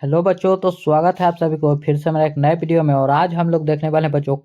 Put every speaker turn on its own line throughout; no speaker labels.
Hello बच्चों, तो स्वागत है आप सभी को फिर से मेरा एक नए वीडियो में। और आज हम लोग देखने वाले हैं बच्चों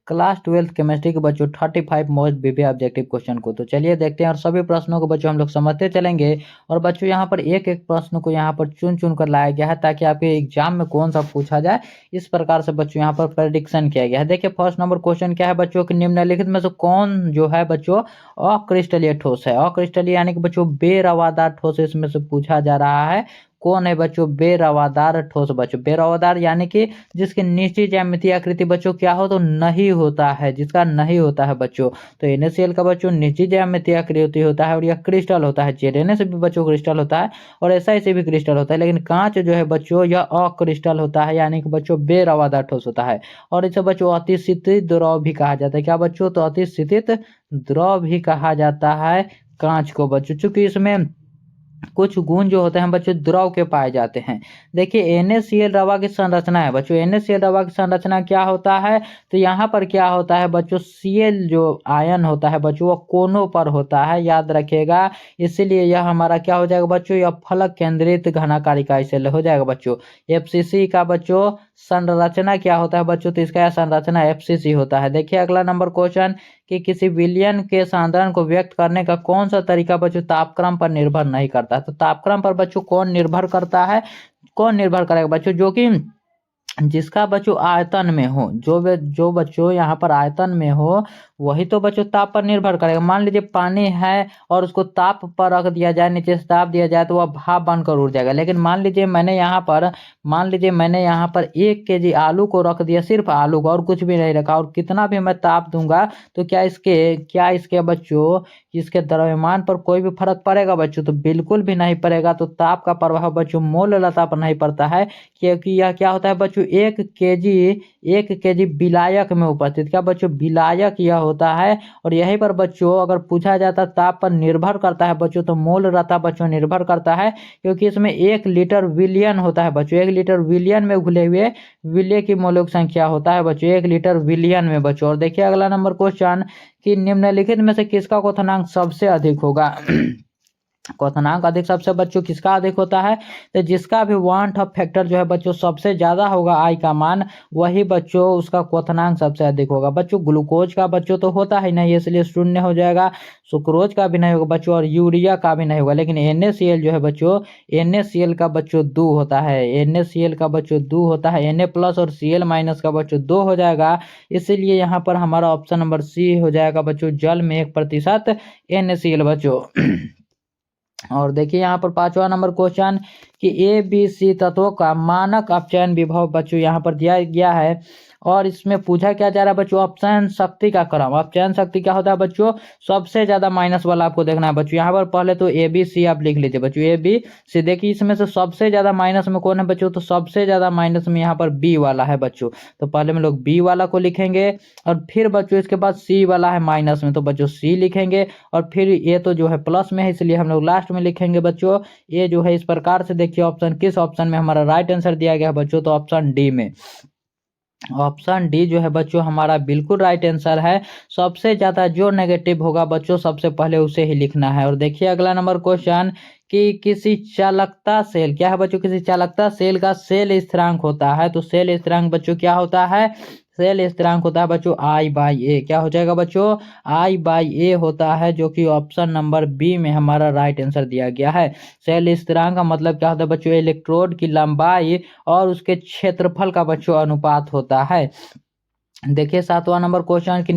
क्लास ट्वेल्थ केमिस्ट्री के बच्चों 35 मोस्ट बीबी ऑब्जेक्टिव क्वेश्चन को। तो चलिए देखते हैं और सभी प्रश्नों को बच्चों हम लोग समझते चलेंगे। और बच्चों यहाँ पर एक एक प्रश्न को यहाँ पर चुन चुन कर लाया गया है ताकि आपके एग्जाम में कौन सा पूछा जाए, इस प्रकार से बच्चों यहाँ पर प्रेडिक्शन किया गया है। देखिए फर्स्ट नंबर क्वेश्चन क्या है बच्चों कि निम्नलिखित में से कौन जो है बच्चों अक्रिस्टलीय ठोस है। अक्रिस्टलीय यानी कि बच्चों बेरवादार ठोस इसमें से पूछा जा रहा है। कौन है बच्चों बेरवादार ठोस। बच्चों बेरवादार यानी कि जिसकी निश्चित ज्यामितीय आकृति बच्चों क्या हो तो नहीं होता है, जिसका नहीं होता है बच्चों। तो NaCl का बच्चों निश्चित ज्यामितीय आकृति होता है और यह क्रिस्टल होता है। ZNA से भी बच्चों क्रिस्टल होता है और SI से भी क्रिस्टल होता है, लेकिन कांच जो है बच्चों यह अक्रिस्टल होता है यानी कि बच्चों बेरवादार ठोस होता है। और इसे बच्चों अतिस्थित द्रव भी कहा जाता है। क्या बच्चों? तो अतिस्थित द्रव भी कहा जाता है कांच को बच्चों, चूंकि इसमें कुछ गुण जो होते हैं बच्चों द्रव के पाए जाते हैं। देखिए NaCl रवा की संरचना है बच्चों। NaCl रवा की संरचना क्या होता है? तो यहाँ पर क्या होता है बच्चों, Cl जो आयन होता है बच्चों वो कोनों पर होता है, याद रखिएगा। इसीलिए यह हमारा क्या हो जाएगा बच्चों, यह फलक केंद्रित घनाकार इकाई से हो जाएगा बच्चों। FCC का बच्चों संरचना क्या होता है बच्चों, तो इसका संरचना FCC होता है। देखिए अगला नंबर क्वेश्चन कि किसी विलयन के सांद्रण को व्यक्त करने का कौन सा तरीका बच्चों तापक्रम पर निर्भर नहीं करता। तो तापक्रम पर बच्चों कौन निर्भर करता है? कौन निर्भर करेगा बच्चों? जो कि जिसका बच्चों आयतन में हो, जो बच्चों यहाँ पर आयतन में हो वही तो बच्चों ताप पर निर्भर करेगा। मान लीजिए पानी है और उसको ताप पर रख दिया जाए, नीचे से ताप दिया जाए तो वह भाप बनकर उड़ जाएगा। लेकिन मान लीजिए मैंने यहाँ पर 1 kg आलू को रख दिया, सिर्फ आलू को, और कुछ भी नहीं रखा, और कितना भी मैं ताप दूंगा तो क्या इसके बच्चों इसके द्रव्यमान पर कोई भी फर्क पड़ेगा बच्चों? तो बिल्कुल भी नहीं पड़ेगा। तो ताप का प्रभाव बच्चों मोललता पर नहीं पड़ता है, क्योंकि यह क्या होता है बच्चों 1 kg विलायक में उपस्थित। क्या बच्चों? विलायक यह होता है। और यहीं पर बच्चों अगर पूछा जाता ताप पर निर्भर करता है बच्चों तो मोललता बच्चों निर्भर करता है, क्योंकि इसमें 1 लीटर विलियन होता है बच्चों। 1 लीटर विलियन में घुले हुए विलय की मौलिक संख्या होता है बच्चों 1 लीटर विलियन में बच्चों। और देखिए अगला नंबर क्वेश्चन कि निम्नलिखित में से किसका क्वथनांक सबसे अधिक होगा। क्वथनांक अधिक सबसे बच्चों किसका अधिक होता है? तो जिसका भी वांट ऑफ फैक्टर जो है बच्चों सबसे ज्यादा होगा, आई का मान, वही बच्चों उसका क्वथनांक सबसे अधिक होगा बच्चों। ग्लूकोज का बच्चों तो होता ही नहीं, इसलिए शून्य हो जाएगा। सुक्रोज का भी नहीं होगा बच्चों और यूरिया का भी नहीं होगा। लेकिन NaCl जो है बच्चों, NaCl का बच्चों 2 होता है। NaCl का बच्चों 2 होता है। Na+ और Cl- का बच्चों 2 हो जाएगा। इसीलिए यहाँ पर हमारा ऑप्शन नंबर सी हो जाएगा बच्चों, जल में 1% NaCl बच्चों। और देखिए यहाँ पर 5वां नंबर क्वेश्चन कि ABC तत्वों का मानक अपचयन विभव बच्चों यहाँ पर दिया गया है। और इसमें पूछा क्या जा रहा है बच्चों, अपचयन शक्ति का क्रम। अपचयन शक्ति क्या होता है बच्चों? सबसे ज्यादा माइनस वाला आपको देखना है बच्चों। यहाँ पर पहले तो ABC आप लिख लीजिए बच्चों, ABC। देखिए इसमें से सबसे ज्यादा माइनस में कौन है बच्चों, तो सबसे ज्यादा माइनस में यहाँ पर B वाला है बच्चों। तो पहले में लोग B वाला को लिखेंगे और फिर बच्चों इसके बाद C वाला है माइनस में, तो बच्चों C लिखेंगे। और फिर ये तो जो है प्लस में है, इसलिए हम लोग लास्ट में लिखेंगे बच्चों। ये जो है इस प्रकार से देखिए ऑप्शन, किस ऑप्शन में हमारा राइट आंसर दिया गया है बच्चों, तो ऑप्शन डी में। ऑप्शन डी जो है बच्चों हमारा बिल्कुल राइट आंसर है। सबसे ज्यादा जो नेगेटिव होगा बच्चों सबसे पहले उसे ही लिखना है। और देखिए अगला नंबर क्वेश्चन कि किसी चालकता सेल, क्या है बच्चों, किसी चालकता सेल का सेल स्थिरांक होता है। तो सेल स्थिरांक बच्चों क्या होता है? सेल स्थिरांक होता है बच्चों I/A। क्या हो जाएगा बच्चों? I/A होता है, जो कि ऑप्शन नंबर बी में हमारा राइट आंसर दिया गया है। सेल स्थिरांक का मतलब क्या होता है बच्चों? इलेक्ट्रोड की लंबाई और उसके क्षेत्रफल का बच्चों अनुपात होता है। देखिए 7वां नंबर क्वेश्चन कि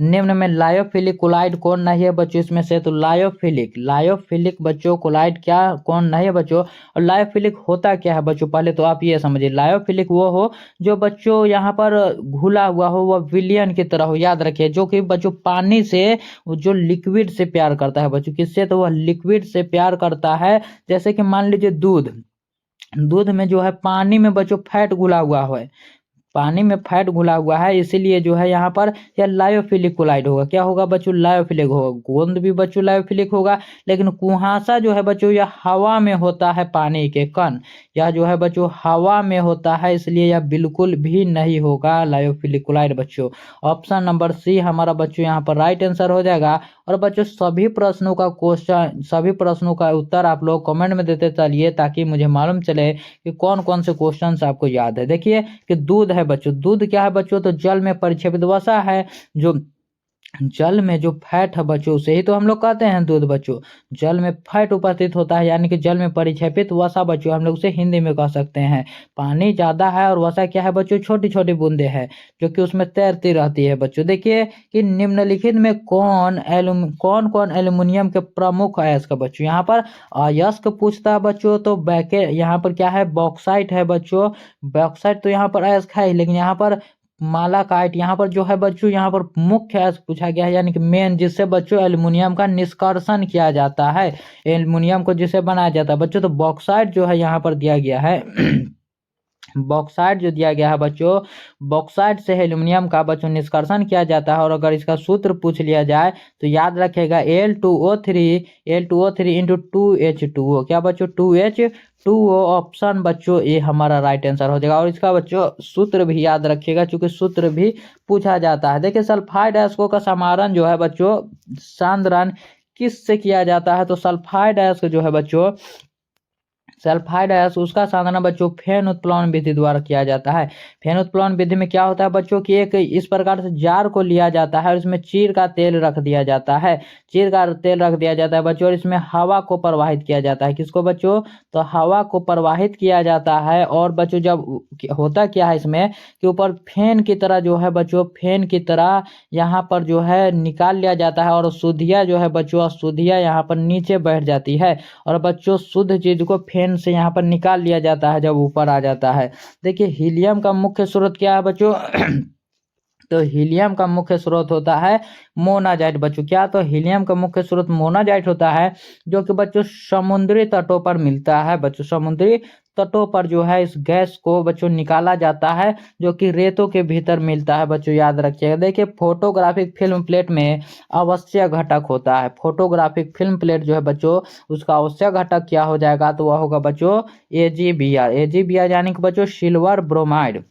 निम्न में लायोफिलिक कोलाइड कौन नहीं है बच्चों इसमें से। तो लायोफिलिक बच्चों कोलाइड क्या कौन नहीं है बच्चों। और लायोफिलिक होता क्या है बच्चों, पहले तो आप ये समझिए। लायोफिलिक वो हो जो बच्चों यहाँ पर घुला हुआ हो, वह विलियन की तरह हो, याद रखिए। जो कि बच्चों पानी से, जो लिक्विड से प्यार करता है बच्चों, किससे? तो वह लिक्विड से प्यार करता है। जैसे कि मान लीजिए दूध में जो है पानी में बच्चों फैट घुला हुआ है, पानी में फैट घुला हुआ है, इसीलिए जो है यहाँ पर यह लायोफिलिक कोलाइड होगा। क्या होगा बच्चों? लायोफिलिक होगा। गोंद भी बच्चों लायोफिलिक होगा। लेकिन कुहासा जो है बच्चों यह हवा में होता है, पानी के कण, यह जो है बच्चों हवा में होता है, इसलिए यह बिल्कुल भी नहीं होगा लायोफिलिक कोलाइड बच्चों। ऑप्शन नंबर सी हमारा बच्चों यहाँ पर राइट आंसर हो जाएगा। और बच्चों सभी प्रश्नों का उत्तर आप लोग कमेंट में देते चलिए, ताकि मुझे मालूम चले कि कौन कौन से क्वेश्चन आपको याद है। देखिए कि दूध है बच्चों, दूध क्या है बच्चों, तो जल में परिक्षेपित वसा है। जो जल में जो फैट है बच्चों, उसे ही तो हम लोग कहते हैं दूध बच्चों। जल में फैट उपस्थित होता है, यानी कि जल में परिक्षेपित वसा बच्चों, हम लोग उसे हिंदी में कह सकते हैं। पानी ज्यादा है और वसा क्या है बच्चों, छोटी छोटी बूंदे हैं जो कि उसमें तैरती रहती है बच्चों। देखिए कि निम्नलिखित में कौन कौन एल्युमिनियम के प्रमुख अयस्क है बच्चों। यहाँ पर अयस्क पूछता है बच्चों, तो बैके यहाँ पर क्या है, बॉक्साइट है बच्चों। बॉक्साइट तो यहाँ पर अयस्क है ही, लेकिन यहाँ पर मालाकाइट यहाँ पर जो है बच्चों, यहाँ पर मुख्य अयस्क पूछा गया है, यानी कि मेन, जिससे बच्चों एल्युमिनियम का निष्कर्षण किया जाता है, एल्युमिनियम को जिसे बनाया जाता है बच्चों। तो बॉक्साइट जो है यहाँ पर दिया गया है बॉक्साइट जो दिया गया है बच्चों, बॉक्साइट से एल्युमिनियम का बच्चों निष्कर्षण किया जाता है। और अगर इसका सूत्र पूछ लिया जाए तो याद रखेगा Al2O3 इंटू 2H2O। क्या बच्चों, 2H2O। ऑप्शन बच्चों ए हमारा राइट आंसर हो जाएगा। और इसका बच्चों सूत्र भी याद रखिएगा, क्योंकि सूत्र भी पूछा जाता है। देखिए सल्फाइड अयस्कों का समारण जो है बच्चों, सांद्रण किससे किया जाता है, तो सल्फाइड अयस्क जो है बच्चों, सल्फाइड अयस्क, उसका साधन बच्चों फेन उत्प्लवन विधि द्वारा किया जाता है। फेन उत्प्लवन विधि में क्या होता है बच्चों कि एक इस प्रकार से जार को लिया जाता है और इसमें चीर का तेल रख दिया जाता है। चीर का तेल रख दिया जाता है बच्चों, और इसमें हवा को प्रवाहित किया जाता है। किसको बच्चों, तो हवा को प्रवाहित किया जाता है। और बच्चों जब होता क्या है इसमें कि ऊपर फेन की तरह जो है बच्चों, फेन की तरह यहाँ पर जो है निकाल लिया जाता है, और शुद्धिया जो है बच्चों, अशुद्धियाँ यहाँ पर नीचे बैठ जाती है। और बच्चों शुद्ध चीज को फेन से यहाँ पर निकाल लिया जाता है जब ऊपर आ जाता है। देखिए हीलियम का मुख्य स्रोत क्या है बच्चों तो हीलियम का मुख्य स्रोत होता है मोनाजाइट बच्चों। क्या, तो हीलियम का मुख्य स्रोत मोनाजाइट होता है, जो कि बच्चों समुद्री तटों पर मिलता है बच्चों। समुद्री तटों पर जो है इस गैस को बच्चों निकाला जाता है, जो कि रेतों के भीतर मिलता है बच्चों, याद रखिएगा। देखिए फोटोग्राफिक फिल्म प्लेट में आवश्यक घटक होता है। फोटोग्राफिक फिल्म प्लेट जो है बच्चों, उसका आवश्यक घटक क्या हो जाएगा, तो वह होगा बच्चों AgBr। AgBr यानी कि बच्चों सिल्वर ब्रोमाइड।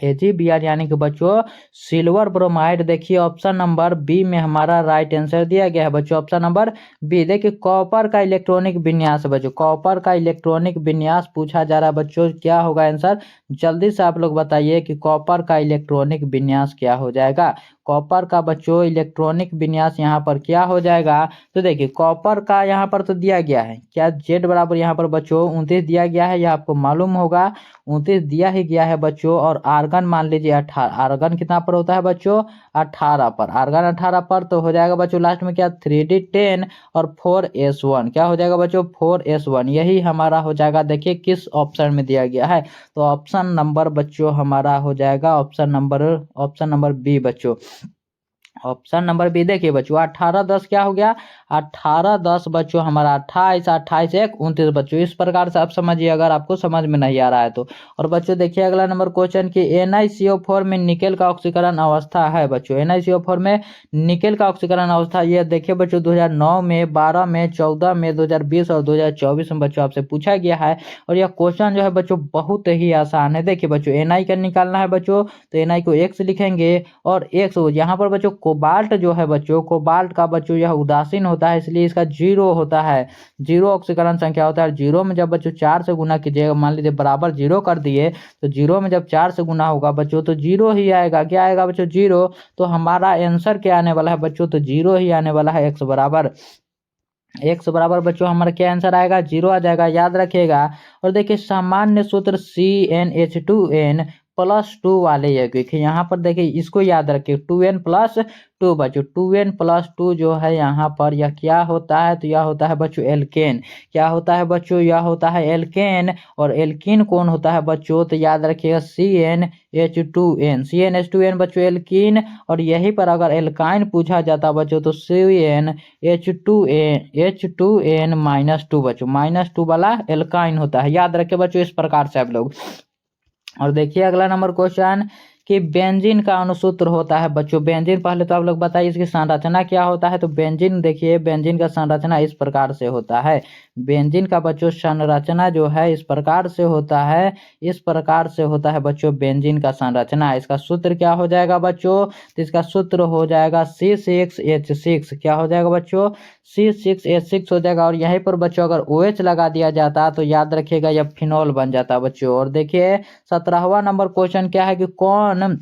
AgBr यानी कि बच्चों सिल्वर ब्रोमाइड। देखिए ऑप्शन नंबर बी में हमारा राइट आंसर दिया गया है बच्चों, ऑप्शन नंबर बी। देखिए कॉपर का इलेक्ट्रॉनिक विन्यास बच्चों, कॉपर का इलेक्ट्रॉनिक विन्यास पूछा जा रहा है बच्चों। क्या होगा आंसर, जल्दी से आप लोग बताइए कि कॉपर का इलेक्ट्रॉनिक विन्यास क्या हो जाएगा। कॉपर का बच्चों इलेक्ट्रॉनिक विन्यास यहाँ पर क्या हो जाएगा, तो देखिए कॉपर का यहाँ पर तो दिया गया है, क्या Z बराबर यहाँ पर बच्चों 29 दिया गया है, यह आपको मालूम होगा, 29 दिया ही गया है बच्चों। और आर्गन मान लीजिए 18, आर्गन कितना पर होता है बच्चों, 18 पर। आर्गन 18 पर, तो हो जाएगा बच्चों लास्ट में क्या 3D10 और 4s1। क्या हो जाएगा बच्चों 4s1, यही हमारा हो जाएगा। देखिए किस ऑप्शन में दिया गया है, तो ऑप्शन नंबर बच्चों हमारा हो जाएगा ऑप्शन नंबर बी बच्चों। Option number B. देखिए बच्चों 18-10 क्या हो गया, 18-10 बच्चों हमारा 28, 28-1 29 बच्चों। इस प्रकार से आप समझिए, अगर आपको समझ में नहीं आ रहा है तो। और बच्चों देखिए अगला नंबर क्वेश्चन की NiCO4 में निकेल का ऑक्सीकरण अवस्था है बच्चों। NiCO4 में निकेल का ऑक्सीकरण अवस्था, ये देखिए बच्चों 2009 में, 12 में, 14 में, 2020 और 2024 में बच्चों आपसे पूछा गया है। और यह क्वेश्चन जो है बच्चों बहुत ही आसान है। देखिए बच्चों Na का निकालना है बच्चों, तो Na को X लिखेंगे, और X यहाँ पर बच्चों कोबाल्ट जो है बच्चों, कोबाल्ट का बच्चों यह उदासीन होता है, इसलिए इसका 0 होता है। 0 ऑक्सीकरण संख्या होता है। 0 में जब बच्चों 4 से गुना कीजिएगा, मान लीजिए बराबर 0 कर दिए, तो 0 में जब 4 से गुना होगा बच्चों तो 0 ही आएगा। क्या आएगा बच्चों 0। तो हमारा आंसर क्या आने वाला है बच्चों, तो 0 ही आने वाला है। X बराबर बच्चों हमारा क्या आंसर आएगा, 0 आ जाएगा, याद रखिएगा। और देखिए सामान्य सूत्र CnH2n प्लस 2 वाले यौगिक है। यहाँ पर देखिए इसको याद रखिए, 2n+2 बच्चों, 2n+2 जो है यहाँ पर यह क्या होता है, तो यह होता है बच्चों एल्केन। क्या होता है बच्चों, यह होता है एल्केन। और एल्कीन कौन होता है बच्चों, तो याद रखिएगा CnH2n बच्चों एल्कीन। और यहीं पर अगर एल्काइन पूछा जाता बच्चों, तो CnH2n-2 बच्चों, -2 वाला एल्काइन होता है। याद रखे बच्चों इस प्रकार से आप लोग। और देखिए अगला नंबर क्वेश्चन कि बेंजीन का अणुसूत्र होता है बच्चों। बेंजीन पहले तो आप लोग बताइए इसकी संरचना क्या होता है। तो बेंजीन देखिए, बेंजीन का संरचना इस प्रकार से होता है। बेंजीन का बच्चों संरचना जो है इस प्रकार से होता है, इस प्रकार से होता है बच्चों बेंजीन का संरचना। इसका सूत्र क्या हो जाएगा बच्चों? तो इसका सूत्र हो जाएगा C6H6। क्या हो जाएगा बच्चों? C6H6 हो जाएगा। और यहीं पर बच्चों अगर OH लगा दिया जाता तो याद रखिएगा यह फिनॉल बन जाता बच्चों। और देखिए 17वां नंबर क्वेश्चन क्या है कि कौन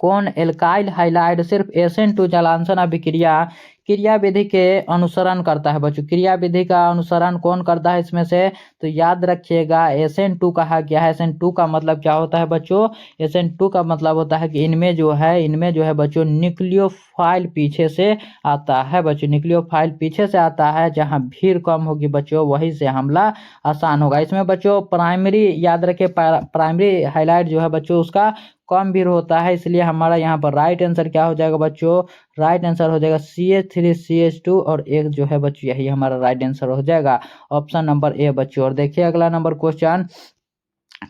कौन एल्काइल हाइलाइड सिर्फ SN2 जलांशन अभिक्रिया क्रिया विधि के अनुसरण करता है बच्चों। क्रिया विधि का अनुसरण कौन करता है इसमें से? तो याद रखिएगा SN2 कहा गया है। SN2 का मतलब क्या होता है बच्चों? SN2 का मतलब होता है कि इनमें जो है बच्चों न्यूक्लियोफाइल पीछे से आता है बच्चों। न्यूक्लियोफाइल पीछे से आता है, जहां भीड़ कम होगी बच्चों वहीं से हमला आसान होगा। इसमें बच्चों प्राइमरी याद रखिए, प्राइमरी हाइलाइट जो है बच्चों उसका कम भीड़ होता है, इसलिए हमारा यहाँ पर राइट आंसर क्या हो जाएगा बच्चों? राइट आंसर हो जाएगा CH3CH2 और एक जो है बच्चों यही हमारा राइट आंसर हो जाएगा, ऑप्शन नंबर ए बच्चों। और देखिए अगला नंबर क्वेश्चन,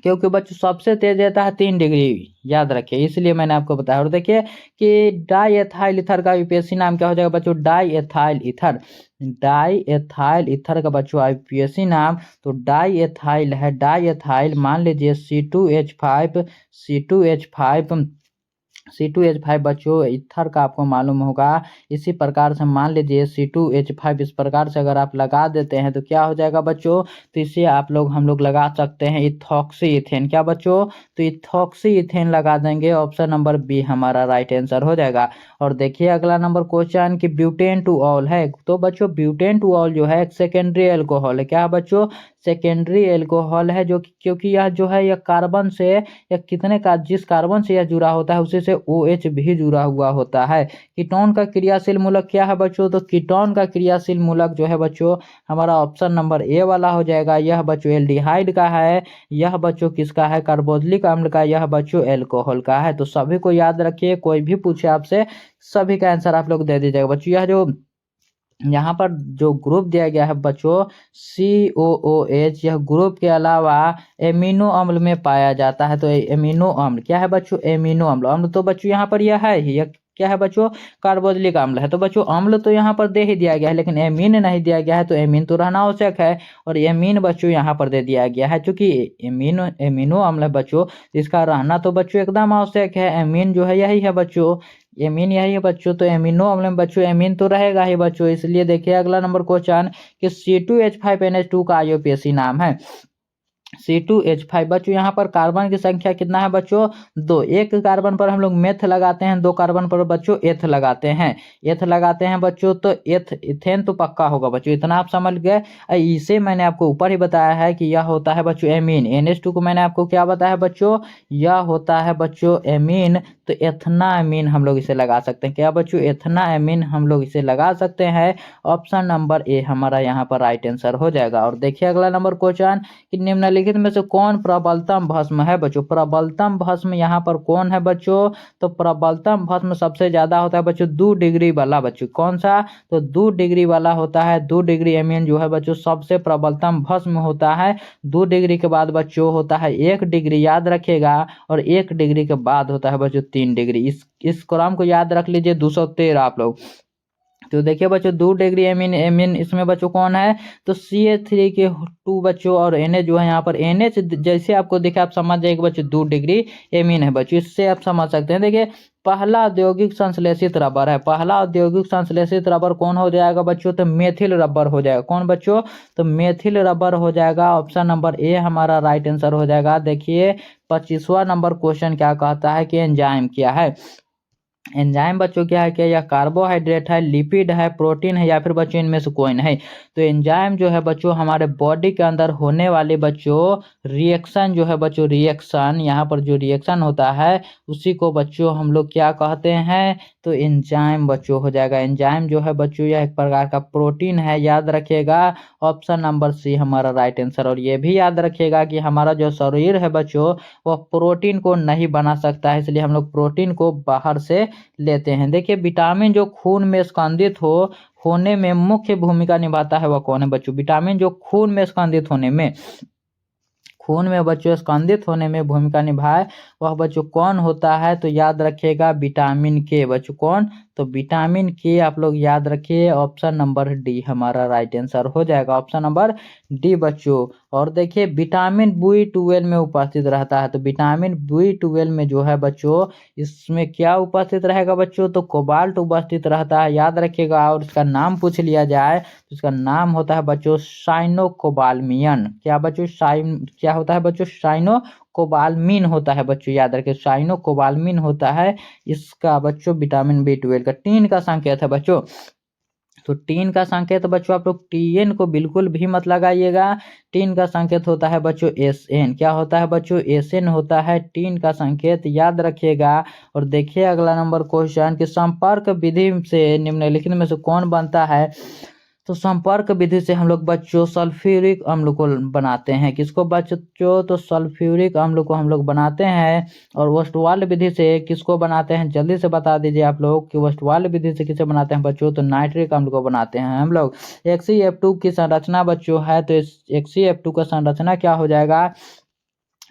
क्योंकि बच्चों सबसे तेज रहता है 3 डिग्री, याद रखिए इसलिए मैंने आपको बताया। और देखिए कि डाई एथाइल ईथर का यूपीएससी नाम क्या हो जाएगा बच्चों? Diethyl ether. Diethyl ether का बच्चों आईपीएससी नाम तो डाई एथाइल है। डाई एथाइल मान लीजिए C2H5 बच्चों ईथर का आपको मालूम होगा। इसी प्रकार से मान लीजिए C2H5 इस प्रकार से अगर आप लगा देते हैं तो क्या हो जाएगा बच्चों? तो इसे हम लोग लगा सकते हैं इथॉक्सी इथेन। क्या बच्चों? तो इथॉक्सी इथेन लगा देंगे, ऑप्शन नंबर बी हमारा राइट आंसर हो जाएगा। और देखिए अगला नंबर क्वेश्चन कि ब्यूटेन टू ऑल है। तो बच्चों ब्यूटेन टू ऑल जो है एक सेकेंडरी एल्कोहल है। क्या बच्चों? सेकेंडरी एल्कोहल है, जो क्योंकि यह जो है यह कार्बन से या कितने का जिस कार्बन से यह जुड़ा होता है उसी से OH भी जुड़ा हुआ होता है। कीटोन का क्रियाशील मूलक क्या है बच्चों? तो कीटोन का क्रियाशील मूलक जो है बच्चों हमारा ऑप्शन नंबर ए वाला हो जाएगा। यह बच्चों एल्डिहाइड का है, यह बच्चों किसका है? कार्बोक्सिलिक अम्ल का, यह बच्चों एल्कोहल का है। तो सभी को याद रखिए, कोई भी पूछे आपसे सभी का आंसर आप लोग दे दीजिएगा बच्चों। यह जो यहाँ पर जो ग्रुप दिया गया है बच्चों COOH, यह ग्रुप के अलावा एमिनो अम्ल में पाया जाता है। तो एमिनो अम्ल क्या है बच्चों? एमिनो अम्ल। अम्ल तो बच्चों यहाँ पर यह है ही, यह क्या है बच्चों? कार्बोक्सिलिक अम्ल है। तो बच्चों अम्ल तो यहाँ पर दे ही दिया गया है, लेकिन एमीन नहीं दिया गया है, तो एमीन तो रहना आवश्यक है। और एमीन बच्चों यहाँ पर दे दिया गया है, क्योंकि एमिनो अम्ल है बच्चों, इसका रहना तो बच्चों एकदम आवश्यक है। एमीन जो है यही है बच्चों, एमीन यही है बच्चों। तो एमिनो अम्ल में बच्चों एमीन तो रहेगा ही बच्चों। इसलिए देखिए अगला नंबर क्वेश्चन कि C2H5NH2 का IUPAC नाम है। C2H5 बच्चों यहाँ पर कार्बन की संख्या कितना है बच्चों? 2। एक कार्बन पर हम लोग मेथ लगाते हैं, 2 कार्बन पर बच्चों एथ लगाते हैं। एथ लगाते हैं बच्चों तो इथेन तो पक्का होगा बच्चों, इतना आप समझ गए। इसे मैंने आपको ऊपर ही बताया है कि यह होता है बच्चों एमीन। NH2 को मैंने आपको क्या बताया बच्चों? यह होता है बच्चों एमीन। तो एथना एमीन हम लोग इसे लगा सकते हैं। क्या बच्चों? एथना एमीन हम लोग इसे लगा सकते हैं। ऑप्शन नंबर ए हमारा यहाँ पर राइट आंसर हो जाएगा। और देखिए अगला नंबर क्वेश्चन कि निम्नलिखित में से कौन प्रबलतम भस्म है बच्चों? प्रबलतम भस्म यहाँ पर कौन है बच्चों? तो प्रबलतम भस्म सबसे ज्यादा होता है बच्चों 2 डिग्री वाला बच्चों। कौन सा? तो 2 डिग्री वाला होता है। 2 डिग्री एमीन जो है बच्चों सबसे प्रबलतम भस्म होता है। 2 डिग्री के बाद बच्चों होता है 1 डिग्री, याद रखिएगा। और 1 डिग्री के बाद होता है बच्चों 3 डिग्री। इस क्रम को याद रख लीजिए, 213 आप लोग। तो देखिए बच्चों 2 डिग्री एमीन एमीन इसमें बच्चों कौन है? तो CH3 के 2 बच्चों और NH जो है यहाँ पर NH जैसे आपको दिखे आप समझ जाएगा बच्चों 2 डिग्री एमीन है बच्चों। इससे आप समझ सकते हैं। देखिए पहला औद्योगिक संश्लेषित रबर है। पहला औद्योगिक संश्लेषित रबर कौन हो जाएगा बच्चों? तो मेथिल रबर हो जाएगा। कौन बच्चों? तो मेथिल रबर हो जाएगा। ऑप्शन नंबर ए हमारा राइट आंसर हो जाएगा। देखिए 25वां नंबर क्वेश्चन क्या कहता है कि एंजाइम क्या है। एंजाइम बच्चों क्या है? क्या यह कार्बोहाइड्रेट है, लिपिड है, प्रोटीन है, या फिर बच्चों इनमें से कोई नहीं? तो एंजाइम जो है बच्चों हमारे बॉडी के अंदर होने वाले बच्चों रिएक्शन जो है बच्चों, रिएक्शन यहाँ पर जो रिएक्शन होता है उसी को बच्चों हम लोग क्या कहते हैं? तो एंजाइम बच्चों हो जाएगा। एंजाइम जो है बच्चों यह एक प्रकार का प्रोटीन है, याद रखिएगा। ऑप्शन नंबर सी हमारा राइट आंसर। और ये भी याद रखिएगा कि हमारा जो शरीर है बच्चों वह प्रोटीन को नहीं बना सकता है, इसलिए हम लोग प्रोटीन को बाहर से लेते हैं। देखिए विटामिन जो खून में स्कंदित होने में मुख्य भूमिका निभाता है वह कौन है बच्चों? विटामिन जो खून में स्कंदित होने में खून में बच्चों स्कंदित होने में भूमिका निभाए वह बच्चों कौन होता है, तो याद रखिएगा विटामिन के। बच्चों कौन, तो विटामिन के आप लोग याद रखिए। ऑप्शन नंबर डी हमारा राइट आंसर हो जाएगा, ऑप्शन नंबर डी बच्चों। और देखिए विटामिन B12 में उपस्थित रहता है, तो विटामिन B12 में जो है बच्चों इसमें क्या उपस्थित रहेगा बच्चों, तो कोबाल्ट उपस्थित रहता है, याद रखिएगा। और इसका नाम पूछ लिया जाए तो इसका नाम होता है बच्चों साइनोकोबाल्मियन। क्या बच्चों क्या होता है बच्चों, साइनोकोबाल्मिन होता है बच्चों, याद रखिए साइनोकोबाल्मिन होता है इसका बच्चों विटामिन B12 का। टीन का संकेत है बच्चों, तो टीन का संकेत बच्चों आप लोग TN को बिल्कुल भी मत लगाइएगा। टीन का संकेत होता है बच्चों SN। क्या होता है बच्चों, SN होता है टीन का संकेत, याद रखिएगा। और देखिए अगला नंबर क्वेश्चन कि संपर्क विधि से निम्नलिखित में से कौन बनता है, तो संपर्क विधि से हम लोग बच्चों सल्फ्यूरिक अम्ल को बनाते हैं। किसको बच्चों, तो सल्फ्यूरिक अम्ल को हम लोग बनाते हैं। और वस्टवाल विधि से किसको बनाते हैं, जल्दी से बता दीजिए आप लोग कि वस्टवाल विधि से किसे बनाते हैं बच्चों, तो नाइट्रिक अम्ल को बनाते हैं हम लोग। XeF2 की संरचना बच्चों है, तो इस XeF2 का संरचना क्या हो जाएगा,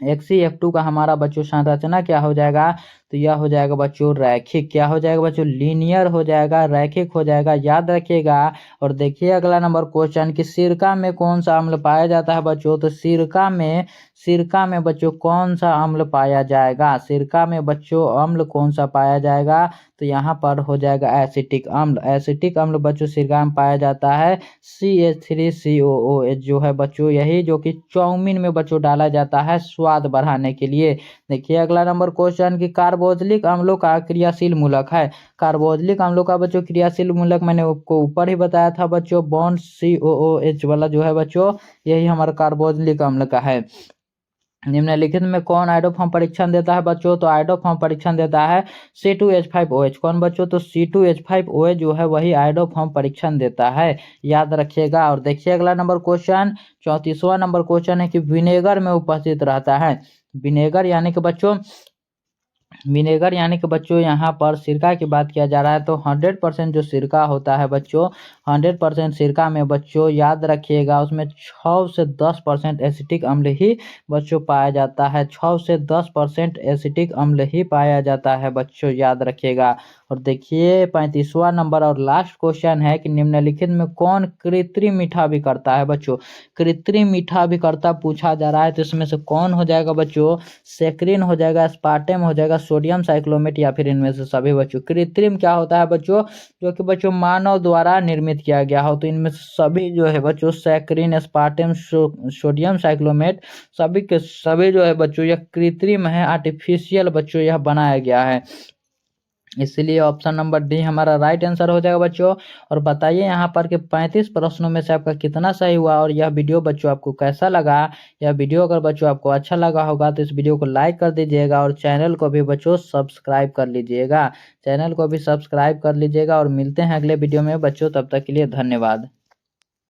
XeF2 का हमारा बच्चों संरचना क्या हो जाएगा, तो यह हो जाएगा बच्चों रैखिक। क्या हो जाएगा बच्चों, लीनियर हो जाएगा, रैखिक हो जाएगा, याद रखिएगा। और देखिए अगला नंबर क्वेश्चन कि सिरका में कौन सा अम्ल पाया जाता है बच्चों, तो सिरका में बच्चों कौन सा अम्ल पाया जाएगा, सिरका में बच्चों अम्ल कौन सा पाया जाएगा, तो यहाँ पर हो जाएगा एसिटिक अम्ल। एसिटिक अम्ल बच्चों सिरका में पाया जाता है। CH3COOH जो है बच्चों यही जो कि चाउमीन में बच्चों डाला जाता है स्वाद बढ़ाने के लिए। देखिए अगला नंबर क्वेश्चन कि कार्बोक्सिलिक अम्लों का क्रियाशील मूलक है। कार्बोक्सिलिक अम्लों का बच्चों क्रियाशील मूलक मैंने आपको ऊपर ही बताया था बच्चों, बॉन्ड COOH वाला जो है बच्चों यही हमारा कार्बोक्सिलिक अम्ल का है। निम्नलिखित में कौन आइडोफॉर्म परीक्षण देता है बच्चों, तो आइडोफॉर्म परीक्षण देता है C2H5OH। कौन बच्चों, तो C2H5OH जो है वही आइडोफॉर्म परीक्षण देता है, याद रखिएगा। और देखिए अगला नंबर क्वेश्चन 34वां नंबर क्वेश्चन है कि विनेगर में उपस्थित रहता है। विनेगर यानी कि बच्चों यहाँ पर सिरका की बात किया जा रहा है, तो 100% जो सिरका होता है बच्चों 100% सिरका में बच्चों याद रखिएगा उसमें 6 से 10% एसिटिक अम्ल ही बच्चों पाया जाता है। 6 से 10% एसिटिक अम्ल ही पाया जाता है बच्चों, याद रखिएगा। और देखिए 35वां नंबर और लास्ट क्वेश्चन है कि निम्नलिखित में कौन कृत्रिम मीठा अभिकर्ता है बच्चों, कृत्रिम मीठा अभिकर्ता पूछा जा रहा है, तो इसमें से कौन हो जाएगा बच्चों, सेक्रिन हो जाएगा, स्पार्टेम हो जाएगा, सोडियम साइक्लोमेट, या फिर इनमें से सभी बच्चों। कृत्रिम क्या होता है बच्चों, जो कि बच्चों मानव द्वारा निर्मित किया गया हो, तो इनमें से सभी जो है बच्चों सेक्रिन, स्पार्टेम, सोडियम साइक्लोमेट सभी के सभी जो है बच्चों यह कृत्रिम है, आर्टिफिशियल बच्चों यह बनाया गया है, इसलिए ऑप्शन नंबर डी हमारा राइट आंसर हो जाएगा बच्चों। और बताइए यहाँ पर कि 35 प्रश्नों में से आपका कितना सही हुआ, और यह वीडियो बच्चों आपको कैसा लगा। यह वीडियो अगर बच्चों आपको अच्छा लगा होगा तो इस वीडियो को लाइक कर दीजिएगा, और चैनल को भी बच्चों सब्सक्राइब कर लीजिएगा, चैनल को भी सब्सक्राइब कर लीजिएगा। और मिलते हैं अगले वीडियो में बच्चों, तब तक के लिए धन्यवाद।